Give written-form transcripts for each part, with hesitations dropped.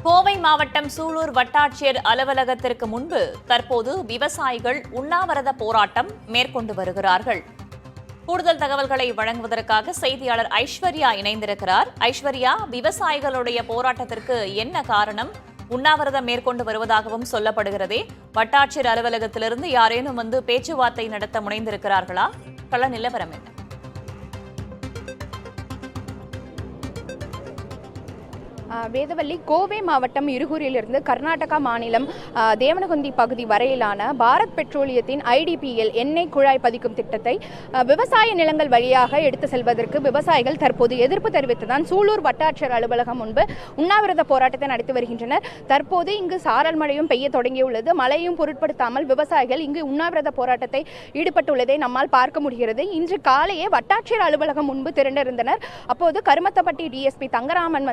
கோவை மாவட்டம் சூலூர் வட்டாட்சியர் அலுவலகத்திற்கு முன்பு தற்போது விவசாயிகள் உண்ணாவிரத போராட்டம் மேற்கொண்டு வருகிறார்கள். கூடுதல் தகவல்களை வழங்குவதற்காக செய்தியாளர் ஐஸ்வர்யா இணைந்திருக்கிறார். ஐஸ்வர்யா, விவசாயிகளுடைய போராட்டத்திற்கு என்ன காரணம்? உண்ணாவிரதம் மேற்கொண்டு வருவதாகவும் சொல்லப்படுகிறதே, வட்டாட்சியர் அலுவலகத்திலிருந்து யாரேனும் பேச்சுவார்த்தை நடத்த முனைந்திருக்கிறார்களா? கள நிலவரம் என்ன? வேதவள்ளி, கோவை மாவட்டம் இருகூரிலிருந்து கர்நாடகா மாநிலம் தேவனகுந்தி பகுதி வரையிலான பாரத் பெட்ரோலியத்தின் IDPL எண்ணெய் குழாய் பதிக்கும் திட்டத்தை விவசாய நிலங்கள் வழியாக எடுத்து செல்வதற்கு விவசாயிகள் தற்போது எதிர்ப்பு தெரிவித்துதான் சூலூர் வட்டாட்சியர் அலுவலகம் முன்பு உண்ணாவிரத போராட்டத்தை நடத்தி வருகின்றனர். தற்போது இங்கு சாரல் மழையும் பெய்ய தொடங்கியுள்ளது. மழையும் பொருட்படுத்தாமல் விவசாயிகள் இங்கு உண்ணாவிரத போராட்டத்தை ஈடுபட்டுள்ளதை நம்மால் பார்க்க முடிகிறது. இன்று காலையே வட்டாட்சியர் அலுவலகம் முன்பு திரண்டிருந்தனர். அப்போது கருமத்தப்பட்டி DSP தங்கராமன்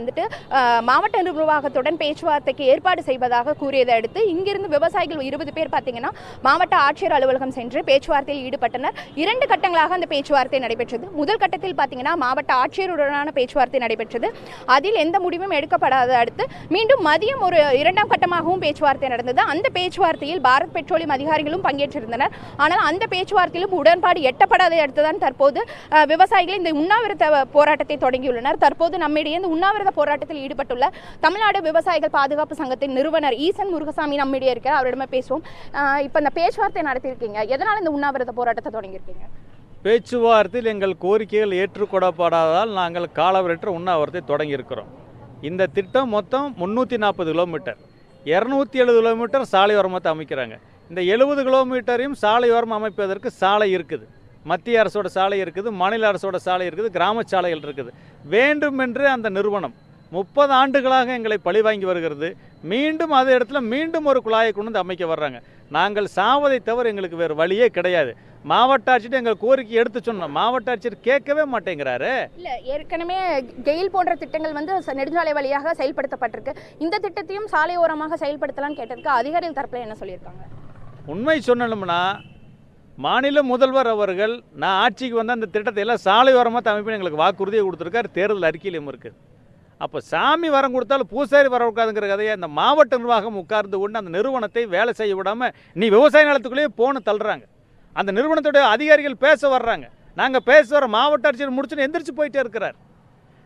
மாவட்ட நிர்வாகத்துடன் பேச்சுவார்த்தைக்கு ஏற்பாடு செய்வதாக கூறியதை அடுத்து இங்கிருந்து விவசாயிகள் 20 பேர் பார்த்தீங்கன்னா மாவட்ட ஆட்சியர் அலுவலகம் சென்று பேச்சுவார்த்தையில் ஈடுபட்டனர். 2 கட்டங்களாக அந்த பேச்சுவார்த்தை நடைபெற்றது. முதல் கட்டத்தில் பார்த்தீங்கன்னா மாவட்ட ஆட்சியருடனான பேச்சுவார்த்தை நடைபெற்றது. அதில் எந்த முடிவும் எடுக்கப்படாத அடுத்து மீண்டும் மதியம் ஒரு 2ஆம் கட்டமாகவும் பேச்சுவார்த்தை நடந்தது. அந்த பேச்சுவார்த்தையில் பாரத் பெட்ரோலியம் அதிகாரிகளும் பங்கேற்றிருந்தனர். ஆனால் அந்த பேச்சுவார்த்தையிலும் உடன்பாடு எட்டப்படாத அடுத்துதான் தற்போது விவசாயிகள் இந்த உண்ணாவிரத போராட்டத்தை தொடங்கியுள்ளனர். தற்போது நம்மிடையே இந்த உண்ணாவிரத போராட்டத்தில் ஈடுபட்டுள்ள தமிழ்நாடு விவசாயிகள் பாதுகாப்பு சங்கத்தின் நிறுவனர் ஈசன் முருகசாமி நம்மிடையே இருக்கிறார். அவரிடமே பேசுவோம். இப்போ இந்த பேச்சுவார்த்தை நடத்தியிருக்கீங்க, எதனால் இந்த உண்ணாவிரத போராட்டத்தை தொடங்கியிருக்கீங்க? பேச்சுவார்த்தையில் எங்கள் கோரிக்கைகள் ஏற்றுக்கொள்ளப்படாததால் நாங்கள் காலவரற்ற உண்ணாவிரத்தை தொடங்கியிருக்கிறோம். இந்த திட்டம் மொத்தம் 340 கிலோமீட்டர், 270 கிலோமீட்டர் சாலையோரமாக அமைக்கிறாங்க. இந்த 70 கிலோமீட்டரையும் சாலையோரம் அமைப்பதற்கு சாலை இருக்குது. மத்திய அரசோட சாலை இருக்குது, மாநில அரசோட சாலை இருக்குது, கிராம சாலைகள் இருக்குது. வேண்டுமென்று அந்த நிறுவனம் 30 ஆண்டுகளாக எங்களை பழிவாங்கி வருகிறது. மீண்டும் அதே இடத்துல மீண்டும் ஒரு குழாயை கொண்டு வந்து அமைக்க வர்றாங்க. நாங்கள் சாவதை தவிர எங்களுக்கு வேறு வழியே கிடையாது. மாவட்ட ஆட்சியர் எங்கள் கோரிக்கை எடுத்து சொன்னோம். மாவட்ட ஆட்சியர் கேட்கவே மாட்டேங்கிறாரு. இல்லை, ஏற்கனவே கெயில் போன்ற திட்டங்கள் நெடுஞ்சாலை வழியாக செயல்படுத்தப்பட்டிருக்கு. இந்த திட்டத்தையும் சாலை ஓரமாக செயல்படுத்தலாம்னு கேட்டதுக்கு அதிகாரிகள் தரப்பில் என்ன சொல்லியிருக்காங்க? உண்மை சொன்னோம்னா, மாநில முதல்வர் அவர்கள் நான் ஆட்சிக்கு வந்த அந்த திட்டத்தை எல்லாம் சாலை ஓரமாக அமைப்பு எங்களுக்கு வாக்குறுதியை கொடுத்துருக்காரு. தேர்தல் அறிக்கையிலும் இருக்குது. அப்போ சாமி வரம் கொடுத்தாலும் பூசாரி வர உட்காதுங்கிற கதையை அந்த மாவட்ட நிர்வாகம் உட்கார்ந்து கொண்டு அந்த நிறுவனத்தை வேலை செய்ய விடாமல் நீ விவசாய நிலத்துக்குள்ளேயே போன்னு தள்ளுறாங்க. அந்த நிறுவனத்துடைய அதிகாரிகள் பேச வர்றாங்க. நாங்கள் பேச வர மாவட்ட ஆட்சியர் முடிச்சுன்னு எந்திரிச்சு போயிட்டே இருக்கிறார்.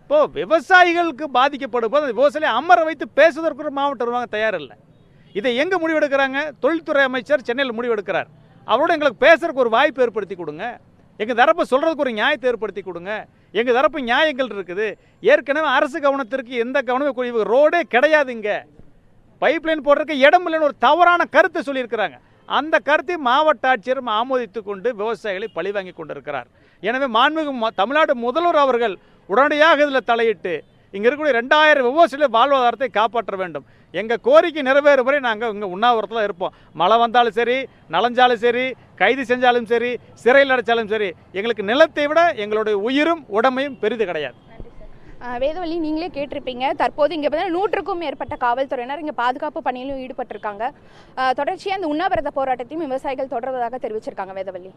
இப்போது விவசாயிகளுக்கு பாதிக்கப்படும் போது அந்த விவசாயியை அமர வைத்து பேசுவதற்கு ஒரு மாவட்ட நிர்வாகம் தயாரில்லை. இதை எங்கே முடிவெடுக்கிறாங்க? தொழில்துறை அமைச்சர் சென்னையில் முடிவெடுக்கிறார். அவரோட எங்களுக்கு பேசுறதுக்கு ஒரு வாய்ப்பு ஏற்படுத்தி கொடுங்க. எங்கள் தரப்பை சொல்கிறதுக்கு ஒரு நியாயத்தை ஏற்படுத்தி கொடுங்க. எங்கள் தரப்பு நியாயங்கள் இருக்குது. ஏற்கனவே அரசு கவனத்திற்கு எந்த கவனமே ரோடே கிடையாது, இங்கே பைப்லைன் போடுறதுக்கு இடம் இல்லைன்னு ஒரு தவறான கருத்தை சொல்லியிருக்கிறாங்க. அந்த கருத்தை மாவட்ட ஆட்சியரும் ஆமோதித்து கொண்டு விவசாயிகளை பழிவாங்கி கொண்டிருக்கிறார். எனவே மாண்புமிகு தமிழ்நாடு முதல்வர் அவர்கள் உடனடியாக இதில் தலையிட்டு இங்கே இருக்கக்கூடிய 2000 விவசாயிகள் வாழ்வாதாரத்தை காப்பாற்ற வேண்டும். எங்கள் கோரிக்கை நிறைவேறும் வரை நாங்கள் இங்கே உண்ணாவிரத்தில் இருப்போம். மழை வந்தாலும் சரி, நலஞ்சாலும் சரி, கைது செஞ்சாலும் சரி, சிறையில் அடைச்சாலும் சரி, எங்களுக்கு நிலத்தை விட எங்களுடைய உயிரும் உடமையும் பெரிது கிடையாது. வேதவள்ளி, நீங்களே கேட்டிருப்பீங்க, தற்போது இங்கே பார்த்தீங்கன்னா 100க்கும் மேற்பட்ட காவல்துறையினர் இங்கே பாதுகாப்பு பணியிலும் ஈடுபட்டிருக்காங்க. தொடர்ச்சியாக இந்த உண்ணாவிரத போராட்டத்தையும் விவசாயிகள் தொடர்வதாக தெரிவிச்சிருக்காங்க. வேதவள்ளி,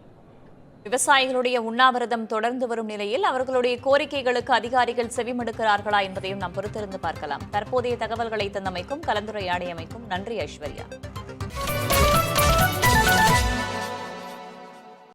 விவசாயிகளுடைய உண்ணாவிரதம் தொடர்ந்து வரும் நிலையில் அவர்களுடைய கோரிக்கைகளுக்கு அதிகாரிகள் செவிமடுக்கிறார்களா என்பதையும் நாம் பொறுத்திருந்து பார்க்கலாம். தற்போதைய தகவல்களை தந்தமைக்கும் கலந்துரையாடியமைக்கும் நன்றி ஐஸ்வர்யா.